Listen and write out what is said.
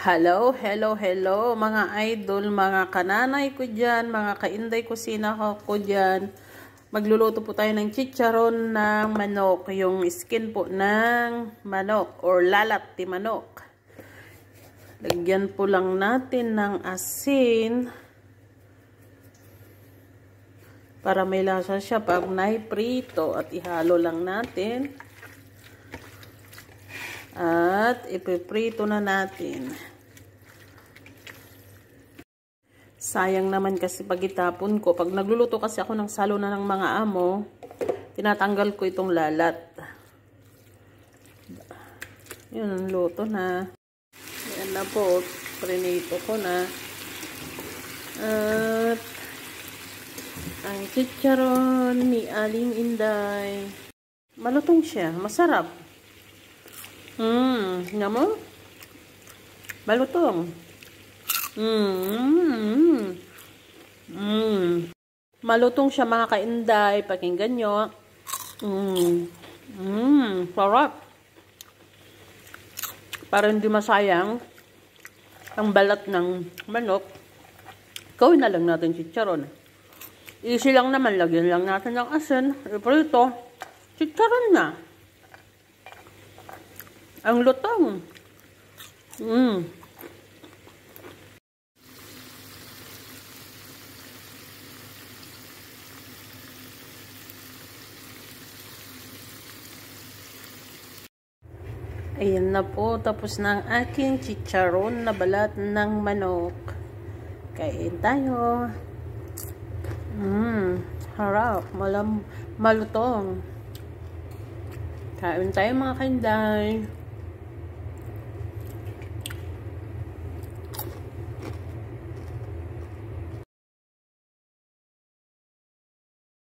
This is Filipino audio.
Hello, hello, hello mga idol, mga kananay ko dyan, mga kainday kusina ko dyan. Magluluto po tayo ng chicharon ng manok, yung skin po ng manok or lalat ti manok. Lagyan po lang natin ng asin para may lasa siya pag naiprito at ihalo lang natin. At ipiprito na natin. Sayang naman kasi pag itapon ko. Pag nagluluto kasi ako ng salo na ng mga amo, tinatanggal ko itong lalat. Yun, ang luto na. Yan na po. Prinito ko na. At ang chicharon ni Aling Inday. Malutong siya. Masarap. Nga mo? Malutong. Malutong siya mga kainday. Pakinggan nyo. Sarap. Para hindi masayang ang balat ng manok. Gawin na lang natin chicharon. Easy lang naman. Lagyan lang natin ng asin. Iprito. Chicharon na. Ang lutong. Ayan na po. Tapos na ang aking chicharon na balat ng manok. Kain tayo. Harap. Malutong. Kain tayo mga kainday.